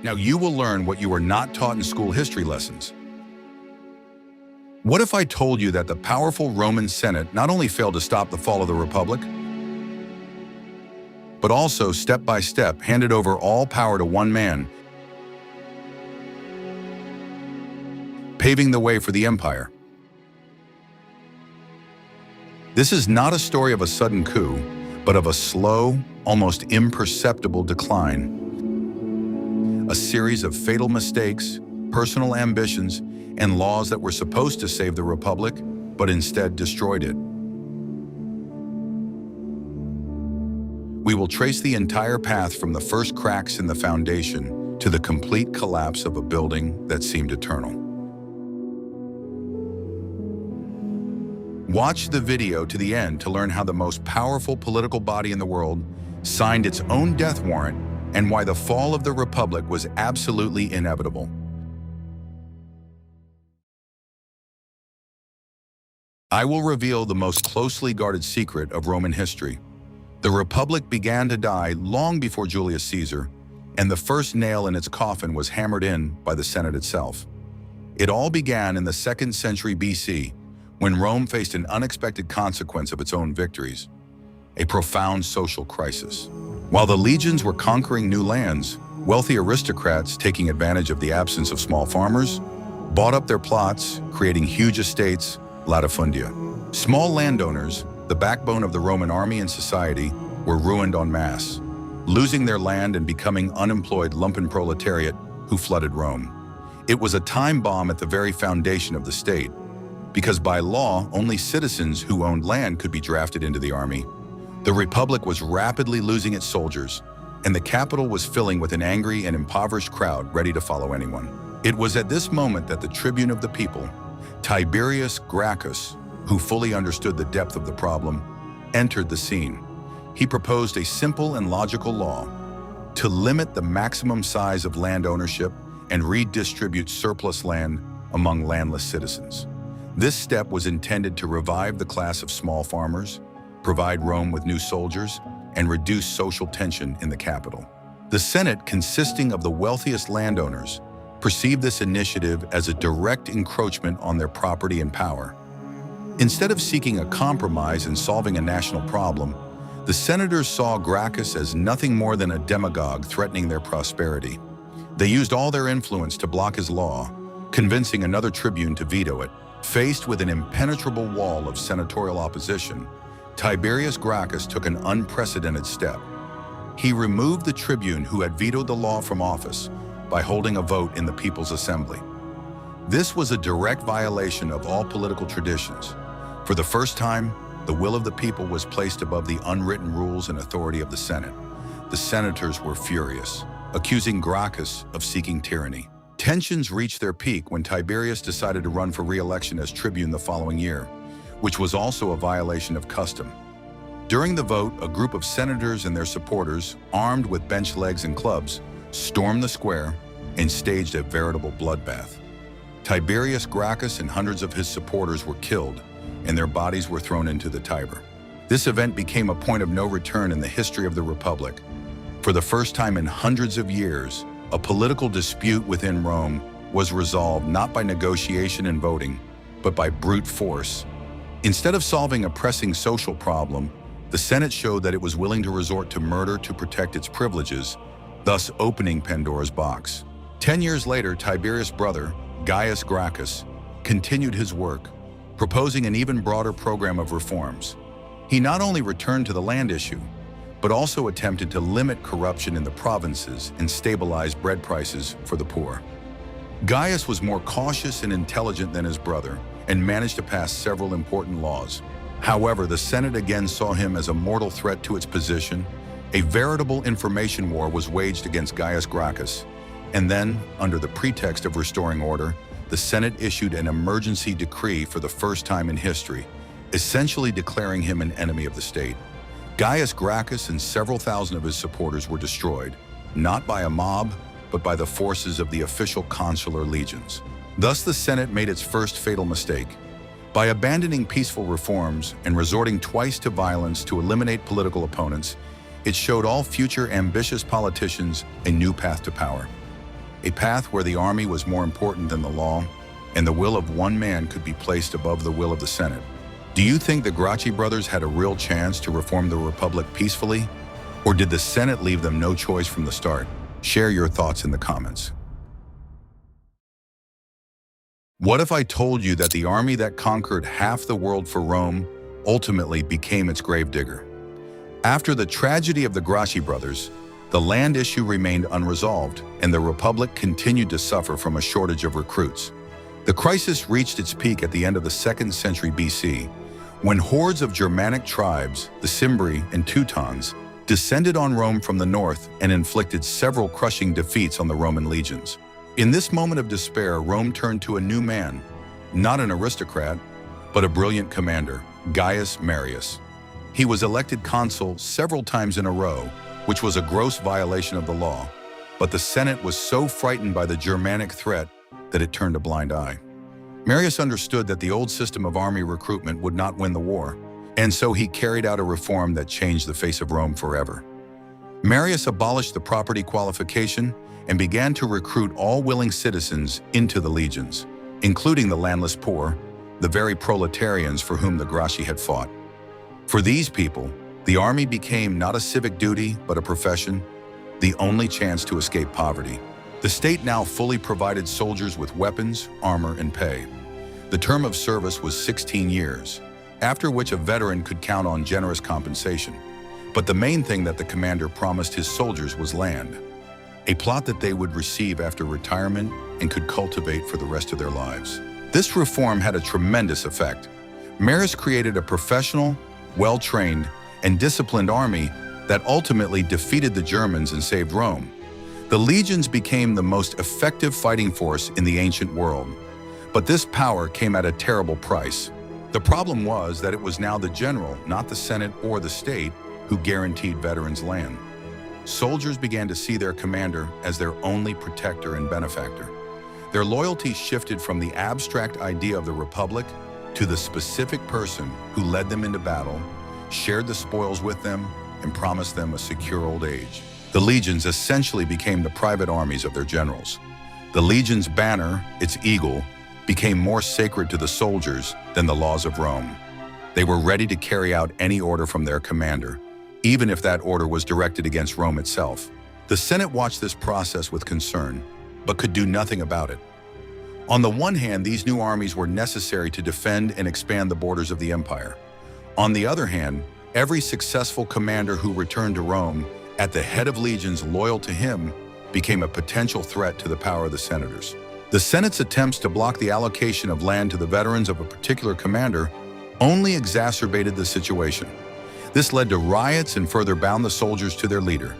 Now you will learn what you were not taught in school history lessons. What if I told you that the powerful Roman Senate not only failed to stop the fall of the Republic, but also, step by step, handed over all power to one man, paving the way for the empire? This is not a story of a sudden coup, but of a slow, almost imperceptible decline. A series of fatal mistakes, personal ambitions, and laws that were supposed to save the Republic, but instead destroyed it. We will trace the entire path from the first cracks in the foundation to the complete collapse of a building that seemed eternal. Watch the video to the end to learn how the most powerful political body in the world signed its own death warrant and why the fall of the Republic was absolutely inevitable. I will reveal the most closely guarded secret of Roman history. The Republic began to die long before Julius Caesar, and the first nail in its coffin was hammered in by the Senate itself. It all began in the 2nd century BC, when Rome faced an unexpected consequence of its own victories, a profound social crisis. While the legions were conquering new lands, wealthy aristocrats, taking advantage of the absence of small farmers, bought up their plots, creating huge estates, latifundia. Small landowners, the backbone of the Roman army and society, were ruined en masse, losing their land and becoming unemployed lumpen proletariat who flooded Rome. It was a time bomb at the very foundation of the state, because by law, only citizens who owned land could be drafted into the army. The Republic was rapidly losing its soldiers, and the capital was filling with an angry and impoverished crowd ready to follow anyone. It was at this moment that the tribune of the people, Tiberius Gracchus, who fully understood the depth of the problem, entered the scene. He proposed a simple and logical law to limit the maximum size of land ownership and redistribute surplus land among landless citizens. This step was intended to revive the class of small farmers, provide Rome with new soldiers, and reduce social tension in the capital. The Senate, consisting of the wealthiest landowners, perceived this initiative as a direct encroachment on their property and power. Instead of seeking a compromise and solving a national problem, the senators saw Gracchus as nothing more than a demagogue threatening their prosperity. They used all their influence to block his law, convincing another tribune to veto it. Faced with an impenetrable wall of senatorial opposition, Tiberius Gracchus took an unprecedented step. He removed the tribune who had vetoed the law from office by holding a vote in the People's Assembly. This was a direct violation of all political traditions. For the first time, the will of the people was placed above the unwritten rules and authority of the Senate. The senators were furious, accusing Gracchus of seeking tyranny. Tensions reached their peak when Tiberius decided to run for re-election as tribune the following year, which was also a violation of custom. During the vote, a group of senators and their supporters, armed with bench legs and clubs, stormed the square and staged a veritable bloodbath. Tiberius Gracchus and hundreds of his supporters were killed, and their bodies were thrown into the Tiber. This event became a point of no return in the history of the Republic. For the first time in hundreds of years, a political dispute within Rome was resolved not by negotiation and voting, but by brute force. Instead of solving a pressing social problem, the Senate showed that it was willing to resort to murder to protect its privileges, thus opening Pandora's box. 10 years later, Tiberius' brother, Gaius Gracchus, continued his work, proposing an even broader program of reforms. He not only returned to the land issue, but also attempted to limit corruption in the provinces and stabilize bread prices for the poor. Gaius was more cautious and intelligent than his brother and managed to pass several important laws. However, the Senate again saw him as a mortal threat to its position. A veritable information war was waged against Gaius Gracchus, and then, under the pretext of restoring order, the Senate issued an emergency decree for the first time in history, essentially declaring him an enemy of the state. Gaius Gracchus and several thousand of his supporters were destroyed, not by a mob, but by the forces of the official consular legions. Thus, the Senate made its first fatal mistake. By abandoning peaceful reforms and resorting twice to violence to eliminate political opponents, it showed all future ambitious politicians a new path to power. a path where the army was more important than the law, and the will of one man could be placed above the will of the Senate. Do you think the Gracchi brothers had a real chance to reform the Republic peacefully? Or did the Senate leave them no choice from the start? Share your thoughts in the comments. What if I told you that the army that conquered half the world for Rome ultimately became its gravedigger? After the tragedy of the Gracchi brothers, the land issue remained unresolved, and the Republic continued to suffer from a shortage of recruits. The crisis reached its peak at the end of the 2nd century BC, when hordes of Germanic tribes, the Cimbri and Teutons, descended on Rome from the north and inflicted several crushing defeats on the Roman legions. In this moment of despair, Rome turned to a new man, not an aristocrat, but a brilliant commander, Gaius Marius. He was elected consul several times in a row, which was a gross violation of the law, but the Senate was so frightened by the Germanic threat that it turned a blind eye. Marius understood that the old system of army recruitment would not win the war, and so he carried out a reform that changed the face of Rome forever. Marius abolished the property qualification and began to recruit all willing citizens into the legions, including the landless poor, the very proletarians for whom the Gracchi had fought. For these people, the army became not a civic duty, but a profession, the only chance to escape poverty. The state now fully provided soldiers with weapons, armor, and pay. The term of service was 16 years, after which a veteran could count on generous compensation. But the main thing that the commander promised his soldiers was land, a plot that they would receive after retirement and could cultivate for the rest of their lives. This reform had a tremendous effect. Marius created a professional, well-trained, and disciplined army that ultimately defeated the Germans and saved Rome. The legions became the most effective fighting force in the ancient world. But this power came at a terrible price. The problem was that it was now the general, not the Senate or the state, who guaranteed veterans land. Soldiers began to see their commander as their only protector and benefactor. Their loyalty shifted from the abstract idea of the Republic to the specific person who led them into battle, shared the spoils with them, and promised them a secure old age. The legions essentially became the private armies of their generals. The legion's banner, its eagle, became more sacred to the soldiers than the laws of Rome. They were ready to carry out any order from their commander, even if that order was directed against Rome itself. The Senate watched this process with concern, but could do nothing about it. On the one hand, these new armies were necessary to defend and expand the borders of the empire. On the other hand, every successful commander who returned to Rome at the head of legions loyal to him became a potential threat to the power of the senators. The Senate's attempts to block the allocation of land to the veterans of a particular commander only exacerbated the situation. This led to riots and further bound the soldiers to their leader.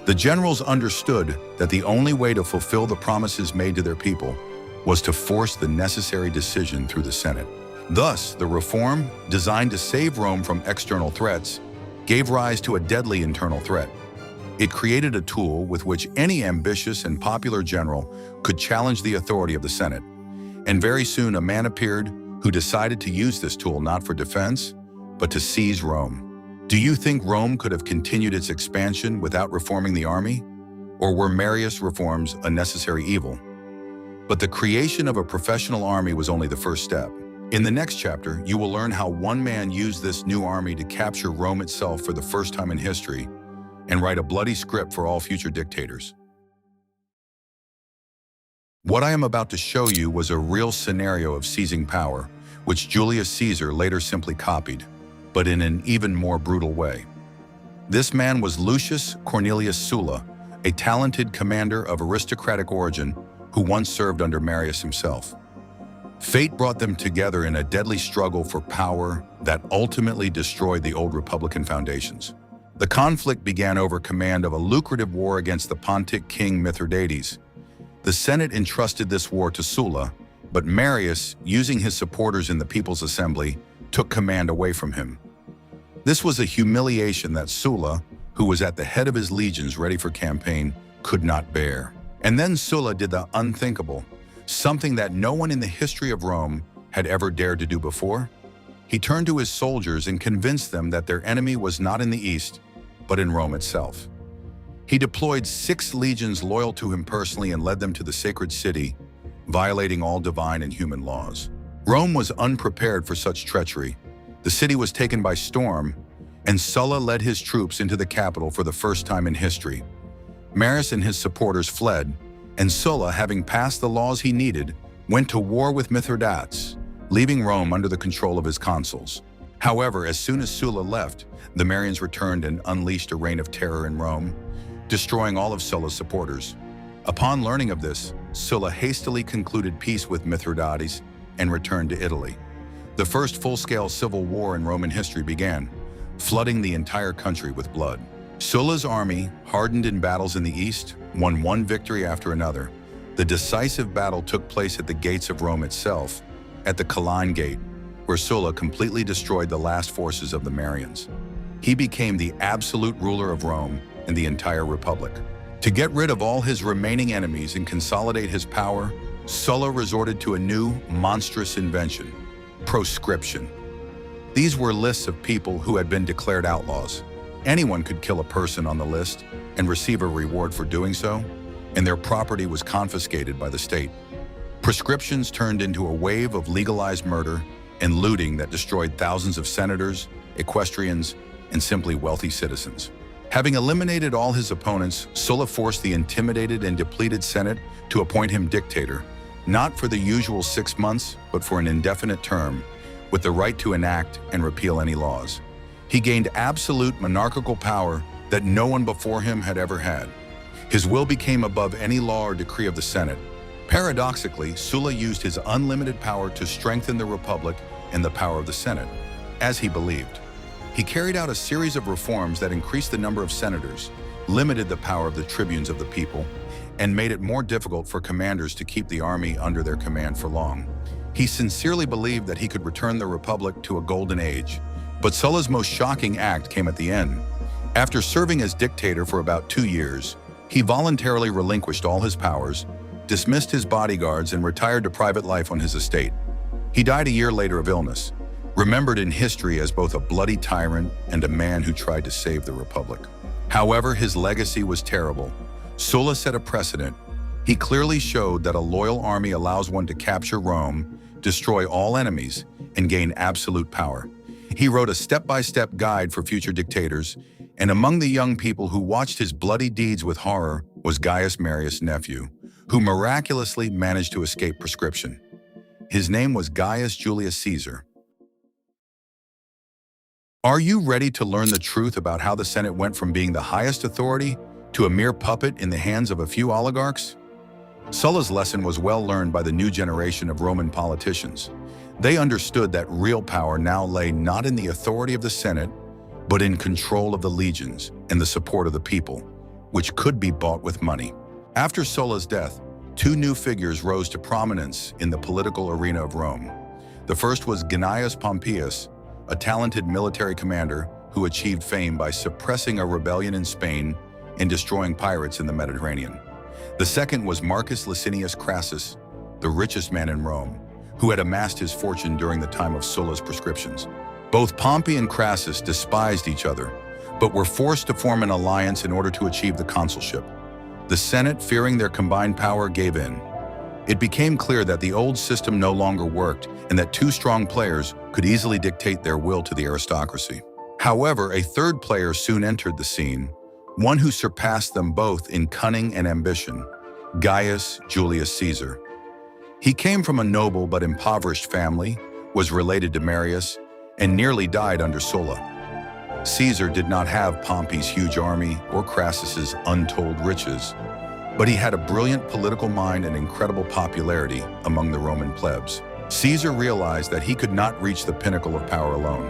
The generals understood that the only way to fulfill the promises made to their people was to force the necessary decision through the Senate. Thus, the reform, designed to save Rome from external threats, gave rise to a deadly internal threat. It created a tool with which any ambitious and popular general could challenge the authority of the Senate. And very soon a man appeared who decided to use this tool not for defense, but to seize Rome. Do you think Rome could have continued its expansion without reforming the army? Or were Marius' reforms a necessary evil? But the creation of a professional army was only the first step. In the next chapter, you will learn how one man used this new army to capture Rome itself for the first time in history and write a bloody script for all future dictators. What I am about to show you was a real scenario of seizing power, which Julius Caesar later simply copied, but in an even more brutal way. This man was Lucius Cornelius Sulla, a talented commander of aristocratic origin who once served under Marius himself. Fate brought them together in a deadly struggle for power that ultimately destroyed the old Republican foundations. The conflict began over command of a lucrative war against the Pontic king Mithridates. The Senate entrusted this war to Sulla, but Marius, using his supporters in the People's Assembly, took command away from him. This was a humiliation that Sulla, who was at the head of his legions ready for campaign, could not bear. And then Sulla did the unthinkable, something that no one in the history of Rome had ever dared to do before. He turned to his soldiers and convinced them that their enemy was not in the east, but in Rome itself. He deployed 6 legions loyal to him personally and led them to the sacred city, violating all divine and human laws. Rome was unprepared for such treachery. The city was taken by storm, and Sulla led his troops into the capital for the first time in history. Marius and his supporters fled, and Sulla, having passed the laws he needed, went to war with Mithridates, leaving Rome under the control of his consuls. However, as soon as Sulla left, the Marians returned and unleashed a reign of terror in Rome, destroying all of Sulla's supporters. Upon learning of this, Sulla hastily concluded peace with Mithridates and returned to Italy. The first full-scale civil war in Roman history began, flooding the entire country with blood. Sulla's army, hardened in battles in the east, won one victory after another. The decisive battle took place at the gates of Rome itself, at the Colline Gate, where Sulla completely destroyed the last forces of the Marians. He became the absolute ruler of Rome and the entire republic. To get rid of all his remaining enemies and consolidate his power, Sulla resorted to a new, monstrous invention: proscription. These were lists of people who had been declared outlaws. Anyone could kill a person on the list and receive a reward for doing so, and their property was confiscated by the state. Proscriptions turned into a wave of legalized murder and looting that destroyed thousands of senators, equestrians, and simply wealthy citizens. Having eliminated all his opponents, Sulla forced the intimidated and depleted Senate to appoint him dictator, not for the usual 6 months, but for an indefinite term, with the right to enact and repeal any laws. He gained absolute monarchical power that no one before him had ever had. His will became above any law or decree of the Senate. Paradoxically, Sulla used his unlimited power to strengthen the Republic and the power of the Senate, as he believed. He carried out a series of reforms that increased the number of senators, limited the power of the tribunes of the people, and made it more difficult for commanders to keep the army under their command for long. He sincerely believed that he could return the Republic to a golden age, but Sulla's most shocking act came at the end. After serving as dictator for about 2 years, he voluntarily relinquished all his powers, dismissed his bodyguards, and retired to private life on his estate. He died a year later of illness, remembered in history as both a bloody tyrant and a man who tried to save the Republic. However, his legacy was terrible. Sulla set a precedent. He clearly showed that a loyal army allows one to capture Rome, destroy all enemies, and gain absolute power. He wrote a step-by-step guide for future dictators, and among the young people who watched his bloody deeds with horror was Gaius Marius' nephew, who miraculously managed to escape proscription. His name was Gaius Julius Caesar. Are you ready to learn the truth about how the Senate went from being the highest authority to a mere puppet in the hands of a few oligarchs? Sulla's lesson was well learned by the new generation of Roman politicians. They understood that real power now lay not in the authority of the Senate, but in control of the legions and the support of the people, which could be bought with money. After Sulla's death, 2 new figures rose to prominence in the political arena of Rome. The first was Gnaeus Pompeius, a talented military commander who achieved fame by suppressing a rebellion in Spain and destroying pirates in the Mediterranean. The second was Marcus Licinius Crassus, the richest man in Rome, who had amassed his fortune during the time of Sulla's proscriptions. Both Pompey and Crassus despised each other, but were forced to form an alliance in order to achieve the consulship. The Senate, fearing their combined power, gave in. It became clear that the old system no longer worked and that 2 strong players could easily dictate their will to the aristocracy. However, a third player soon entered the scene, one who surpassed them both in cunning and ambition: Gaius Julius Caesar. He came from a noble but impoverished family, was related to Marius, and nearly died under Sulla. Caesar did not have Pompey's huge army or Crassus's untold riches, but he had a brilliant political mind and incredible popularity among the Roman plebs. Caesar realized that he could not reach the pinnacle of power alone.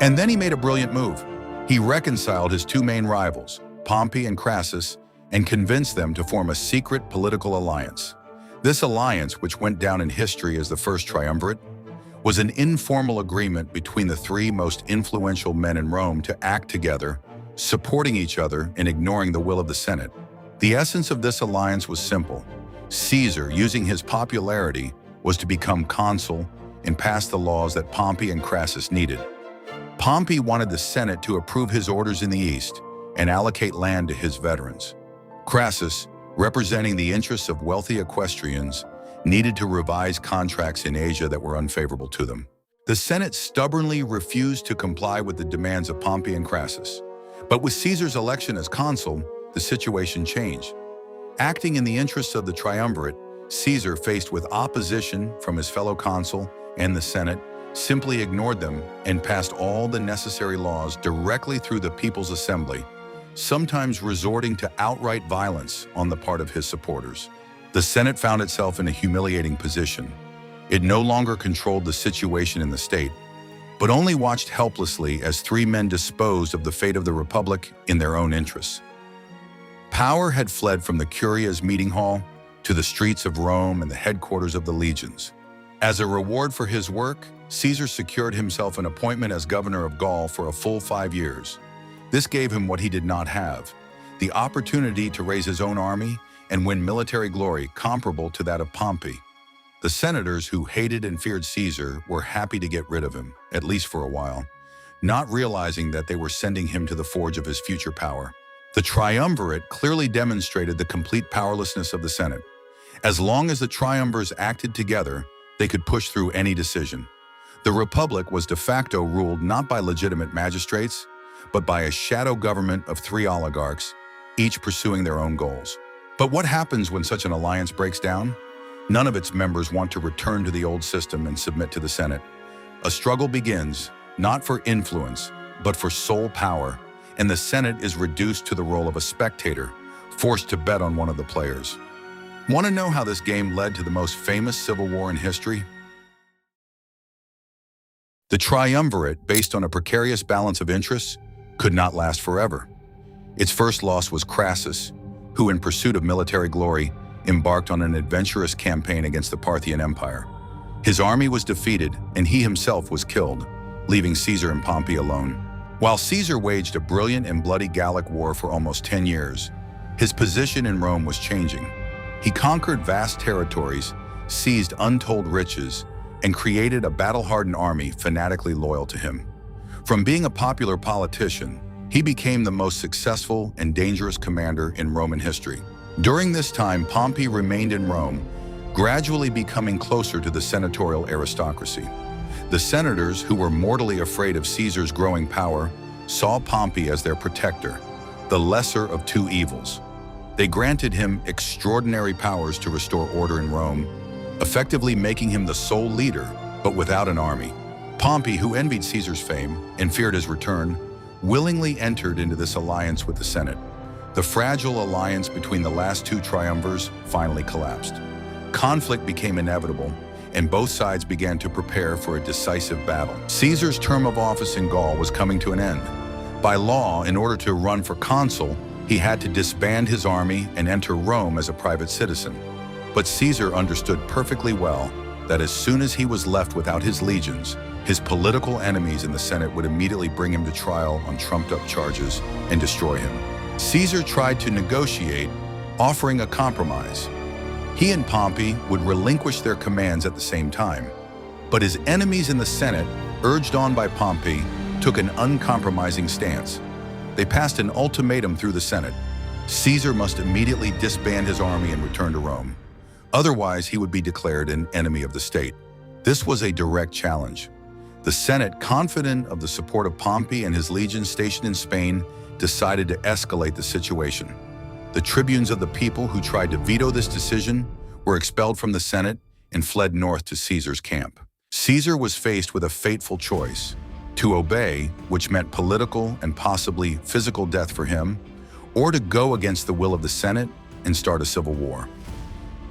And then he made a brilliant move. He reconciled his 2 main rivals, Pompey and Crassus, and convinced them to form a secret political alliance. This alliance, which went down in history as the first triumvirate, was an informal agreement between the 3 most influential men in Rome to act together, supporting each other and ignoring the will of the Senate. The essence of this alliance was simple. Caesar, using his popularity, was to become consul and pass the laws that Pompey and Crassus needed. Pompey wanted the Senate to approve his orders in the East, and allocate land to his veterans. Crassus, representing the interests of wealthy equestrians, needed to revise contracts in Asia that were unfavorable to them. The Senate stubbornly refused to comply with the demands of Pompey and Crassus. But with Caesar's election as consul, the situation changed. Acting in the interests of the triumvirate, Caesar, faced with opposition from his fellow consul and the Senate, simply ignored them and passed all the necessary laws directly through the People's Assembly, sometimes resorting to outright violence on the part of his supporters. The Senate found itself in a humiliating position. It no longer controlled the situation in the state, but only watched helplessly as three men disposed of the fate of the Republic in their own interests. Power had fled from the Curia's meeting hall to the streets of Rome and the headquarters of the legions. As a reward for his work, Caesar secured himself an appointment as governor of Gaul for a full 5 years. This gave him what he did not have: the opportunity to raise his own army and win military glory comparable to that of Pompey. The senators who hated and feared Caesar were happy to get rid of him, at least for a while, not realizing that they were sending him to the forge of his future power. The triumvirate clearly demonstrated the complete powerlessness of the Senate. As long as the triumvirs acted together, they could push through any decision. The Republic was de facto ruled not by legitimate magistrates, but by a shadow government of three oligarchs, each pursuing their own goals. But what happens when such an alliance breaks down? None of its members want to return to the old system and submit to the Senate. A struggle begins, not for influence, but for sole power, and the Senate is reduced to the role of a spectator, forced to bet on one of the players. Want to know how this game led to the most famous civil war in history? The triumvirate, based on a precarious balance of interests, could not last forever. Its first loss was Crassus, who, in pursuit of military glory, embarked on an adventurous campaign against the Parthian Empire. His army was defeated, and he himself was killed, leaving Caesar and Pompey alone. While Caesar waged a brilliant and bloody Gallic war for almost 10 years, his position in Rome was changing. He conquered vast territories, seized untold riches, and created a battle-hardened army fanatically loyal to him. From being a popular politician, he became the most successful and dangerous commander in Roman history. During this time, Pompey remained in Rome, gradually becoming closer to the senatorial aristocracy. The senators, who were mortally afraid of Caesar's growing power, saw Pompey as their protector, the lesser of two evils. They granted him extraordinary powers to restore order in Rome, effectively making him the sole leader, but without an army. Pompey, who envied Caesar's fame and feared his return, willingly entered into this alliance with the Senate. The fragile alliance between the last two triumvirs finally collapsed. Conflict became inevitable, and both sides began to prepare for a decisive battle. Caesar's term of office in Gaul was coming to an end. By law, in order to run for consul, he had to disband his army and enter Rome as a private citizen. But Caesar understood perfectly well that as soon as he was left without his legions, his political enemies in the Senate would immediately bring him to trial on trumped-up charges and destroy him. Caesar tried to negotiate, offering a compromise. He and Pompey would relinquish their commands at the same time. But his enemies in the Senate, urged on by Pompey, took an uncompromising stance. They passed an ultimatum through the Senate. Caesar must immediately disband his army and return to Rome. Otherwise, he would be declared an enemy of the state. This was a direct challenge. The Senate, confident of the support of Pompey and his legions stationed in Spain, decided to escalate the situation. The tribunes of the people who tried to veto this decision were expelled from the Senate and fled north to Caesar's camp. Caesar was faced with a fateful choice: to obey, which meant political and possibly physical death for him, or to go against the will of the Senate and start a civil war.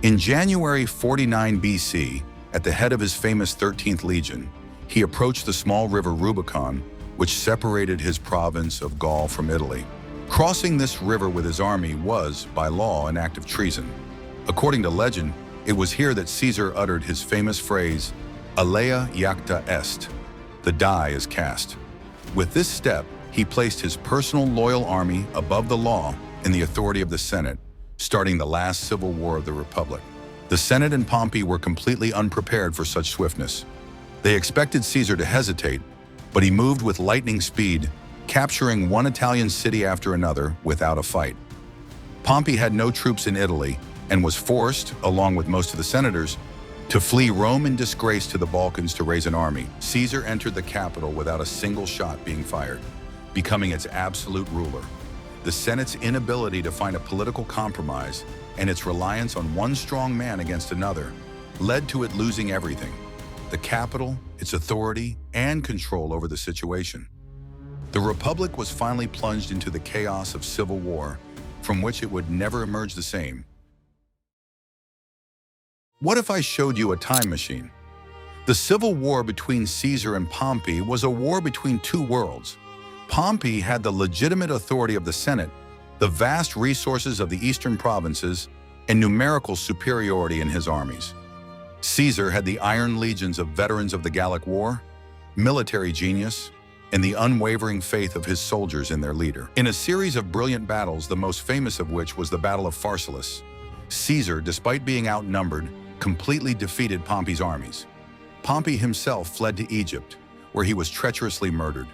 In January 49 BC, at the head of his famous 13th Legion, he approached the small river Rubicon, which separated his province of Gaul from Italy. Crossing this river with his army was, by law, an act of treason. According to legend, it was here that Caesar uttered his famous phrase, "Alea iacta est," the die is cast. With this step, he placed his personal loyal army above the law and the authority of the Senate, starting the last civil war of the Republic. The Senate and Pompey were completely unprepared for such swiftness. They expected Caesar to hesitate, but he moved with lightning speed, capturing one Italian city after another without a fight. Pompey had no troops in Italy and was forced, along with most of the senators, to flee Rome in disgrace to the Balkans to raise an army. Caesar entered the capital without a single shot being fired, becoming its absolute ruler. The Senate's inability to find a political compromise and its reliance on one strong man against another led to it losing everything: the capital, its authority, and control over the situation. The Republic was finally plunged into the chaos of civil war, from which it would never emerge the same. What if I showed you a time machine? The civil war between Caesar and Pompey was a war between two worlds. Pompey had the legitimate authority of the Senate, the vast resources of the eastern provinces, and numerical superiority in his armies. Caesar had the iron legions of veterans of the Gallic War, military genius, and the unwavering faith of his soldiers in their leader. In a series of brilliant battles, the most famous of which was the Battle of Pharsalus, Caesar, despite being outnumbered, completely defeated Pompey's armies. Pompey himself fled to Egypt, where he was treacherously murdered.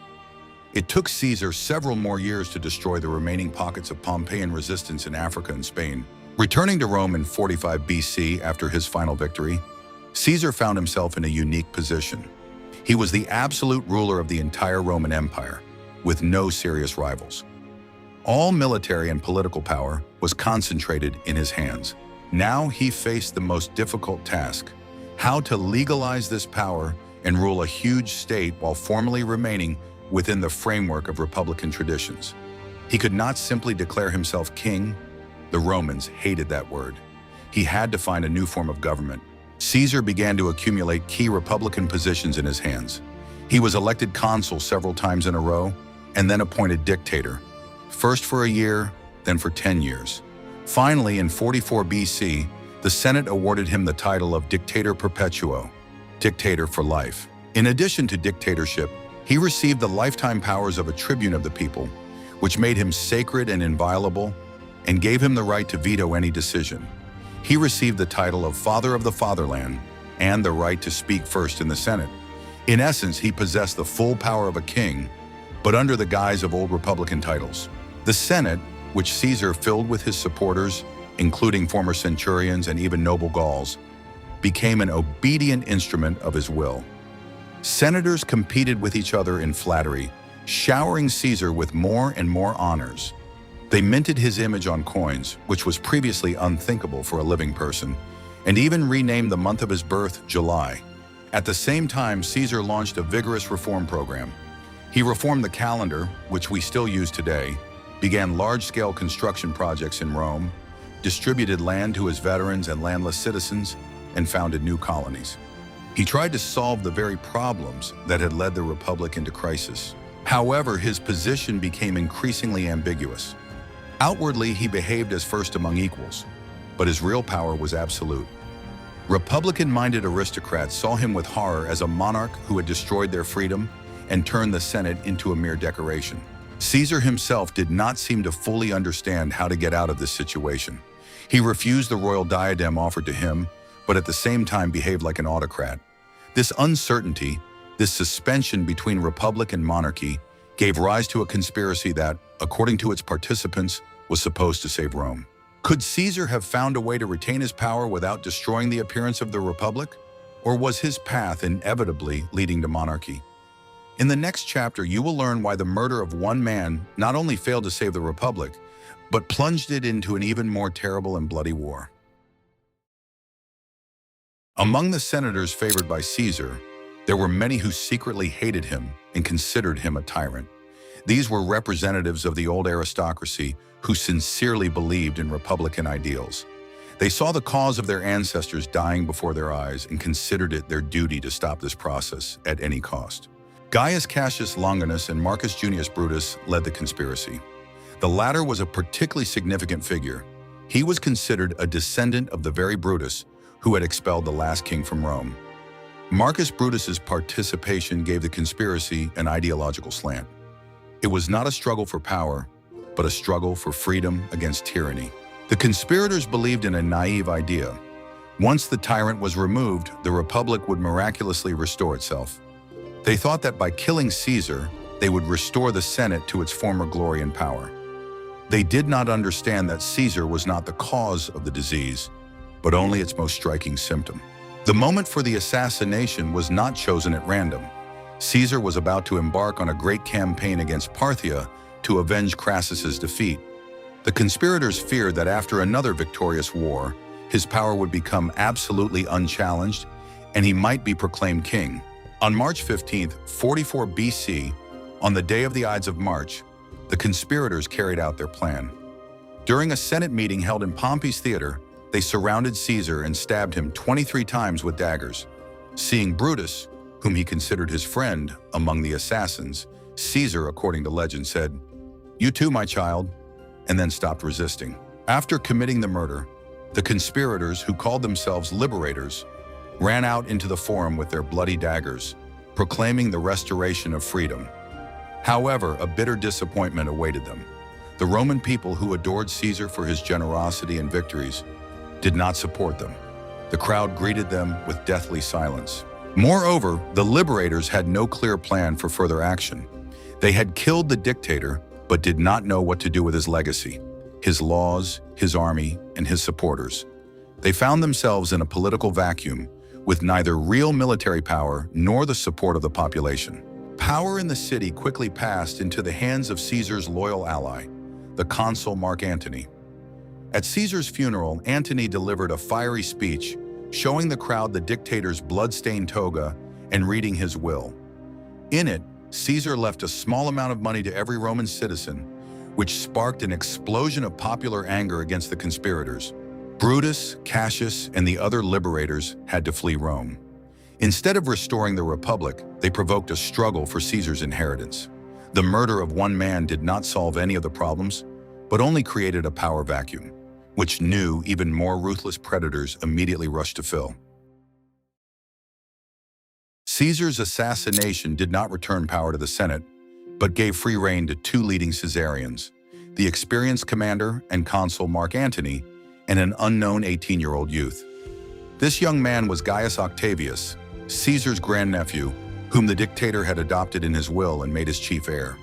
It took Caesar several more years to destroy the remaining pockets of Pompeian resistance in Africa and Spain. Returning to Rome in 45 BC after his final victory, Caesar found himself in a unique position. He was the absolute ruler of the entire Roman Empire, with no serious rivals. All military and political power was concentrated in his hands. Now he faced the most difficult task: how to legalize this power and rule a huge state while formally remaining within the framework of republican traditions. He could not simply declare himself king. The Romans hated that word. He had to find a new form of government. Caesar began to accumulate key republican positions in his hands. He was elected consul several times in a row and then appointed dictator, first for a year, then for 10 years. Finally, in 44 BC, the Senate awarded him the title of Dictator Perpetuo, dictator for life. In addition to dictatorship, he received the lifetime powers of a tribune of the people, which made him sacred and inviolable and gave him the right to veto any decision. He received the title of Father of the Fatherland and the right to speak first in the Senate. In essence, he possessed the full power of a king, but under the guise of old republican titles. The Senate, which Caesar filled with his supporters, including former centurions and even noble Gauls, became an obedient instrument of his will. Senators competed with each other in flattery, showering Caesar with more and more honors. They minted his image on coins, which was previously unthinkable for a living person, and even renamed the month of his birth July. At the same time, Caesar launched a vigorous reform program. He reformed the calendar, which we still use today, began large-scale construction projects in Rome, distributed land to his veterans and landless citizens, and founded new colonies. He tried to solve the very problems that had led the Republic into crisis. However, his position became increasingly ambiguous. Outwardly, he behaved as first among equals, but his real power was absolute. Republican-minded aristocrats saw him with horror as a monarch who had destroyed their freedom and turned the Senate into a mere decoration. Caesar himself did not seem to fully understand how to get out of this situation. He refused the royal diadem offered to him, but at the same time behaved like an autocrat. This uncertainty, this suspension between republic and monarchy, gave rise to a conspiracy that, according to its participants, was supposed to save Rome. Could Caesar have found a way to retain his power without destroying the appearance of the republic? Or was his path inevitably leading to monarchy? In the next chapter, you will learn why the murder of one man not only failed to save the Republic, but plunged it into an even more terrible and bloody war. Among the senators favored by Caesar, there were many who secretly hated him and considered him a tyrant. These were representatives of the old aristocracy who sincerely believed in republican ideals. They saw the cause of their ancestors dying before their eyes and considered it their duty to stop this process at any cost. Gaius Cassius Longinus and Marcus Junius Brutus led the conspiracy. The latter was a particularly significant figure. He was considered a descendant of the very Brutus who had expelled the last king from Rome. Marcus Brutus's participation gave the conspiracy an ideological slant. It was not a struggle for power, but a struggle for freedom against tyranny. The conspirators believed in a naive idea. Once the tyrant was removed, the Republic would miraculously restore itself. They thought that by killing Caesar, they would restore the Senate to its former glory and power. They did not understand that Caesar was not the cause of the disease, but only its most striking symptom. The moment for the assassination was not chosen at random. Caesar was about to embark on a great campaign against Parthia to avenge Crassus's defeat. The conspirators feared that after another victorious war, his power would become absolutely unchallenged and he might be proclaimed king. On March 15th, 44 BC, on the day of the Ides of March, the conspirators carried out their plan. During a Senate meeting held in Pompey's theater, they surrounded Caesar and stabbed him 23 times with daggers. Seeing Brutus, whom he considered his friend, among the assassins, Caesar, according to legend, said, "You too, my child," and then stopped resisting. After committing the murder, the conspirators, who called themselves liberators, ran out into the forum with their bloody daggers, proclaiming the restoration of freedom. However, a bitter disappointment awaited them. The Roman people, who adored Caesar for his generosity and victories, did not support them. The crowd greeted them with deathly silence. Moreover, the liberators had no clear plan for further action. They had killed the dictator, but did not know what to do with his legacy, his laws, his army, and his supporters. They found themselves in a political vacuum, with neither real military power nor the support of the population. Power in the city quickly passed into the hands of Caesar's loyal ally, the consul Mark Antony. At Caesar's funeral, Antony delivered a fiery speech, showing the crowd the dictator's blood-stained toga and reading his will. In it, Caesar left a small amount of money to every Roman citizen, which sparked an explosion of popular anger against the conspirators. Brutus, Cassius, and the other liberators had to flee Rome. Instead of restoring the Republic, they provoked a struggle for Caesar's inheritance. The murder of one man did not solve any of the problems, but only created a power vacuum, which new, even more ruthless predators immediately rushed to fill. Caesar's assassination did not return power to the Senate, but gave free rein to two leading Caesarians, the experienced commander and consul Mark Antony, and an unknown 18-year-old youth. This young man was Gaius Octavius, Caesar's grandnephew, whom the dictator had adopted in his will and made his chief heir.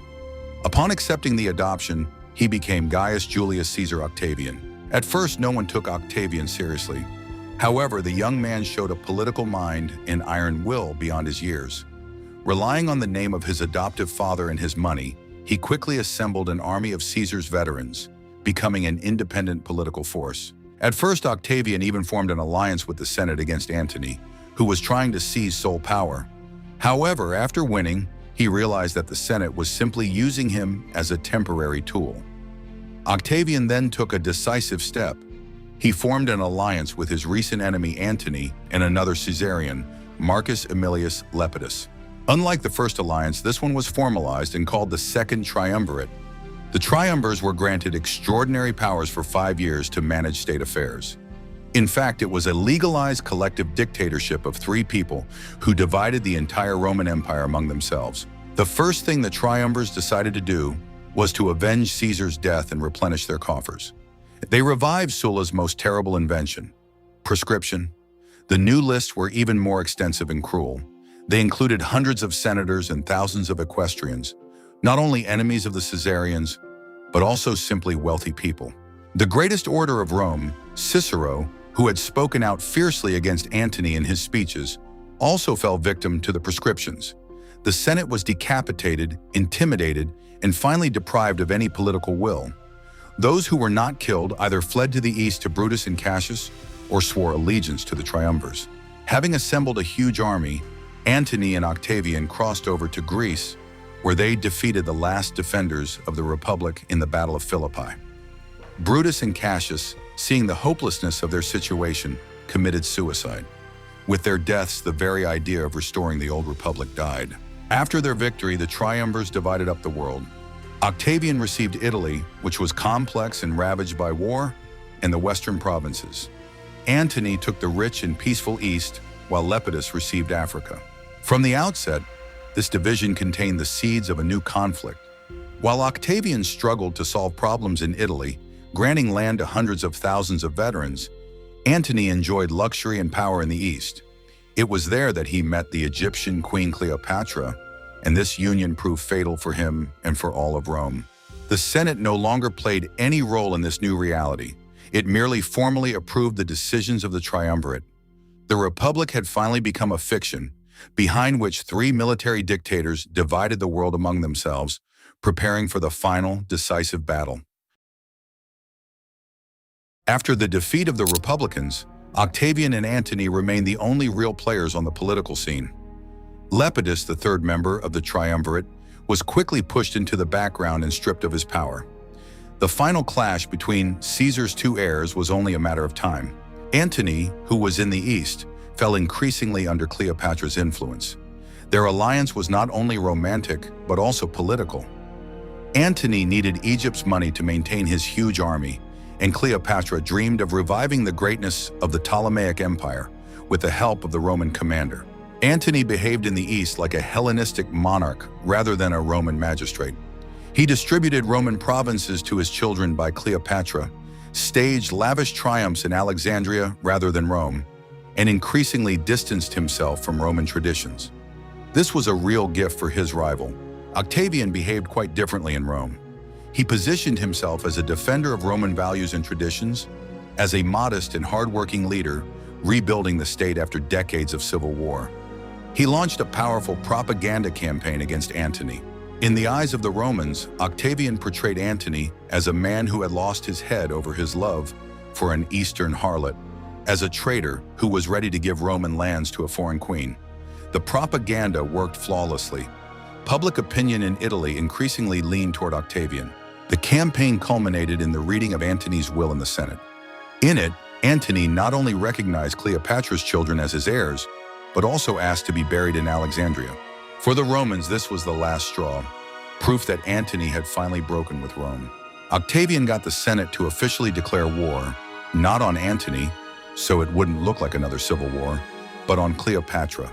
Upon accepting the adoption, he became Gaius Julius Caesar Octavian. At first, no one took Octavian seriously. However, the young man showed a political mind and iron will beyond his years. Relying on the name of his adoptive father and his money, he quickly assembled an army of Caesar's veterans, becoming an independent political force. At first, Octavian even formed an alliance with the Senate against Antony, who was trying to seize sole power. However, after winning, he realized that the Senate was simply using him as a temporary tool. Octavian then took a decisive step. He formed an alliance with his recent enemy Antony and another Caesarian, Marcus Aemilius Lepidus. Unlike the first alliance, this one was formalized and called the Second Triumvirate. The triumvirs were granted extraordinary powers for 5 years to manage state affairs. In fact, it was a legalized collective dictatorship of 3 people who divided the entire Roman Empire among themselves. The first thing the triumvirs decided to do was to avenge Caesar's death and replenish their coffers. They revived Sulla's most terrible invention, prescription. The new lists were even more extensive and cruel. They included hundreds of senators and thousands of equestrians, not only enemies of the Caesarians, but also simply wealthy people. The greatest orator of Rome, Cicero, who had spoken out fiercely against Antony in his speeches, also fell victim to the prescriptions. The Senate was decapitated, intimidated, and finally deprived of any political will. Those who were not killed either fled to the east to Brutus and Cassius or swore allegiance to the triumvirs. Having assembled a huge army, Antony and Octavian crossed over to Greece, where they defeated the last defenders of the Republic in the Battle of Philippi. Brutus and Cassius, seeing the hopelessness of their situation, committed suicide. With their deaths, the very idea of restoring the old Republic died. After their victory, the triumvirs divided up the world. Octavian received Italy, which was complex and ravaged by war, and the western provinces. Antony took the rich and peaceful east, while Lepidus received Africa. From the outset, this division contained the seeds of a new conflict. While Octavian struggled to solve problems in Italy, granting land to hundreds of thousands of veterans, Antony enjoyed luxury and power in the east. It was there that he met the Egyptian Queen Cleopatra and this union proved fatal for him and for all of Rome. The Senate no longer played any role in this new reality. It merely formally approved the decisions of the triumvirate. The Republic had finally become a fiction, behind which three military dictators divided the world among themselves, preparing for the final, decisive battle. After the defeat of the Republicans, Octavian and Antony remained the only real players on the political scene. Lepidus, the third member of the triumvirate, was quickly pushed into the background and stripped of his power. The final clash between Caesar's two heirs was only a matter of time. Antony, who was in the east, fell increasingly under Cleopatra's influence. Their alliance was not only romantic, but also political. Antony needed Egypt's money to maintain his huge army, and Cleopatra dreamed of reviving the greatness of the Ptolemaic Empire with the help of the Roman commander. Antony behaved in the East like a Hellenistic monarch rather than a Roman magistrate. He distributed Roman provinces to his children by Cleopatra, staged lavish triumphs in Alexandria rather than Rome, and increasingly distanced himself from Roman traditions. This was a real gift for his rival. Octavian behaved quite differently in Rome. He positioned himself as a defender of Roman values and traditions, as a modest and hardworking leader, rebuilding the state after decades of civil war. He launched a powerful propaganda campaign against Antony. In the eyes of the Romans, Octavian portrayed Antony as a man who had lost his head over his love for an Eastern harlot, as a traitor who was ready to give Roman lands to a foreign queen. The propaganda worked flawlessly. Public opinion in Italy increasingly leaned toward Octavian. The campaign culminated in the reading of Antony's will in the Senate. In it, Antony not only recognized Cleopatra's children as his heirs, but also asked to be buried in Alexandria. For the Romans, this was the last straw, proof that Antony had finally broken with Rome. Octavian got the Senate to officially declare war, not on Antony, so it wouldn't look like another civil war, but on Cleopatra.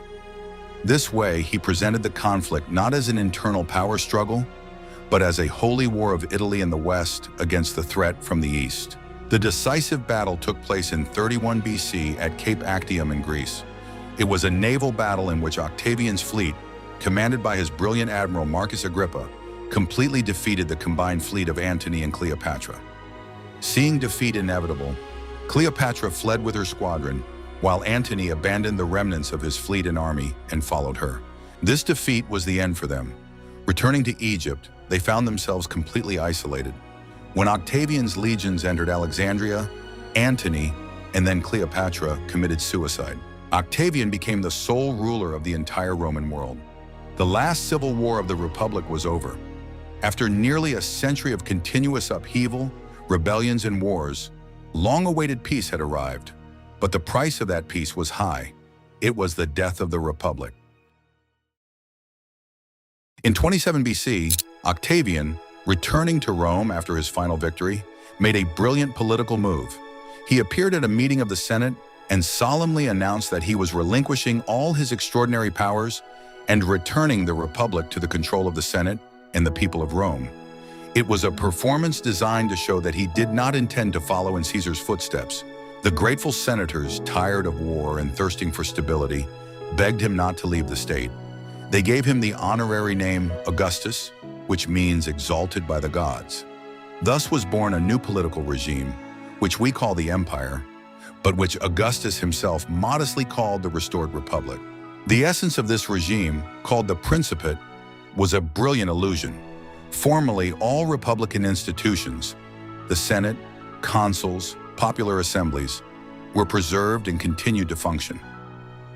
This way, he presented the conflict not as an internal power struggle, but as a holy war of Italy in the west against the threat from the east. The decisive battle took place in 31 BC at Cape Actium in Greece. It was a naval battle in which Octavian's fleet, commanded by his brilliant admiral Marcus Agrippa, completely defeated the combined fleet of Antony and Cleopatra. Seeing defeat inevitable, Cleopatra fled with her squadron, while Antony abandoned the remnants of his fleet and army and followed her. This defeat was the end for them. Returning to Egypt, they found themselves completely isolated. When Octavian's legions entered Alexandria, Antony, and then Cleopatra committed suicide. Octavian became the sole ruler of the entire Roman world. The last civil war of the Republic was over. After nearly a century of continuous upheaval, rebellions, and wars, long-awaited peace had arrived. But the price of that peace was high. It was the death of the Republic. In 27 BC, Octavian, returning to Rome after his final victory, made a brilliant political move. He appeared at a meeting of the Senate and solemnly announced that he was relinquishing all his extraordinary powers and returning the Republic to the control of the Senate and the people of Rome. It was a performance designed to show that he did not intend to follow in Caesar's footsteps. The grateful senators, tired of war and thirsting for stability, begged him not to leave the state. They gave him the honorary name Augustus, which means exalted by the gods. Thus was born a new political regime, which we call the Empire, but which Augustus himself modestly called the restored Republic. The essence of this regime, called the Principate, was a brilliant illusion. Formally, all republican institutions, the Senate, consuls, popular assemblies, were preserved and continued to function.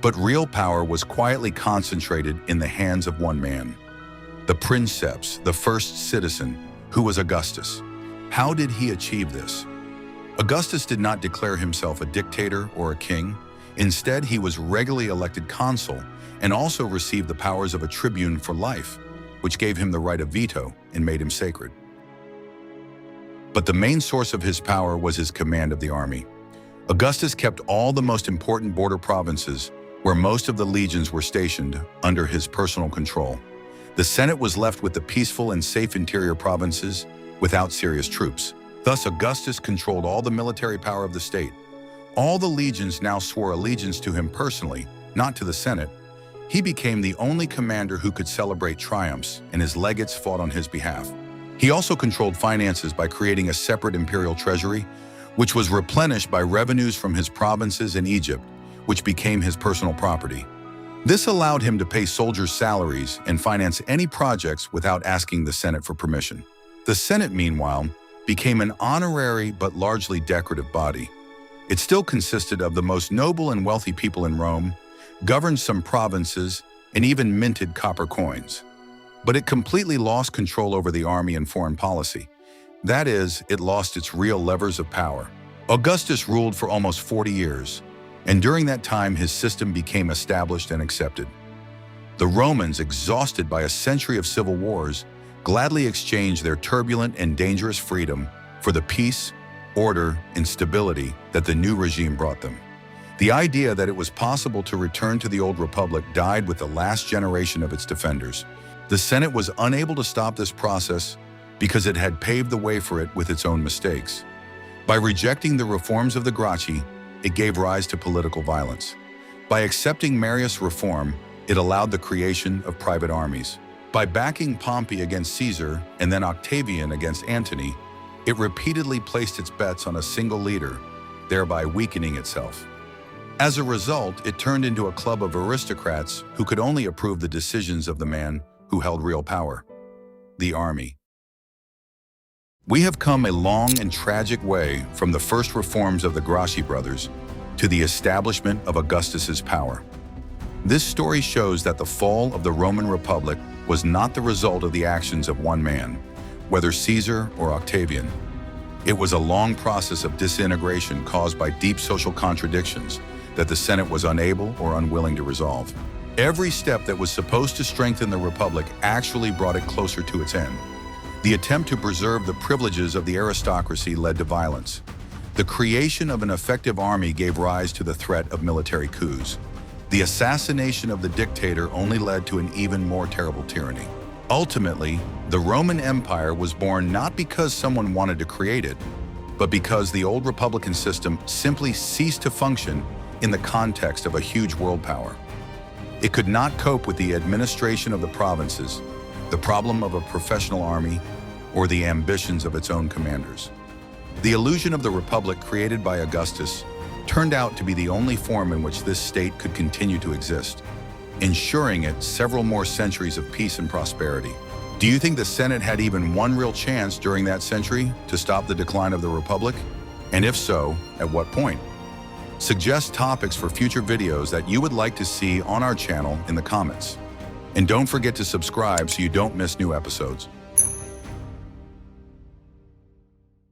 But real power was quietly concentrated in the hands of one man, the princeps, the first citizen, who was Augustus. How did he achieve this? Augustus did not declare himself a dictator or a king. Instead, he was regularly elected consul and also received the powers of a tribune for life, which gave him the right of veto and made him sacred. But the main source of his power was his command of the army. Augustus kept all the most important border provinces, where most of the legions were stationed, under his personal control. The Senate was left with the peaceful and safe interior provinces without serious troops. Thus, Augustus controlled all the military power of the state. All the legions now swore allegiance to him personally, not to the Senate. He became the only commander who could celebrate triumphs, and his legates fought on his behalf. He also controlled finances by creating a separate imperial treasury, which was replenished by revenues from his provinces in Egypt, which became his personal property. This allowed him to pay soldiers' salaries and finance any projects without asking the Senate for permission. The Senate, meanwhile, became an honorary but largely decorative body. It still consisted of the most noble and wealthy people in Rome, governed some provinces, and even minted copper coins. But it completely lost control over the army and foreign policy. That is, it lost its real levers of power. Augustus ruled for almost 40 years, and during that time his system became established and accepted. The Romans, exhausted by a century of civil wars, gladly exchanged their turbulent and dangerous freedom for the peace, order, and stability that the new regime brought them. The idea that it was possible to return to the old republic died with the last generation of its defenders. The Senate was unable to stop this process because it had paved the way for it with its own mistakes. By rejecting the reforms of the Gracchi, it gave rise to political violence. By accepting Marius' reform, it allowed the creation of private armies. By backing Pompey against Caesar and then Octavian against Antony, it repeatedly placed its bets on a single leader, thereby weakening itself. As a result, it turned into a club of aristocrats who could only approve the decisions of the man who held real power: the army. We have come a long and tragic way from the first reforms of the Gracchi brothers to the establishment of Augustus's power. This story shows that the fall of the Roman Republic was not the result of the actions of one man, whether Caesar or Octavian. It was a long process of disintegration caused by deep social contradictions that the Senate was unable or unwilling to resolve. Every step that was supposed to strengthen the Republic actually brought it closer to its end. The attempt to preserve the privileges of the aristocracy led to violence. The creation of an effective army gave rise to the threat of military coups. The assassination of the dictator only led to an even more terrible tyranny. Ultimately, the Roman Empire was born not because someone wanted to create it, but because the old republican system simply ceased to function in the context of a huge world power. It could not cope with the administration of the provinces, the problem of a professional army, or the ambitions of its own commanders. The illusion of the republic created by Augustus turned out to be the only form in which this state could continue to exist, ensuring it several more centuries of peace and prosperity. Do you think the Senate had even one real chance during that century to stop the decline of the republic? And if so, at what point? Suggest topics for future videos that you would like to see on our channel in the comments. And don't forget to subscribe so you don't miss new episodes.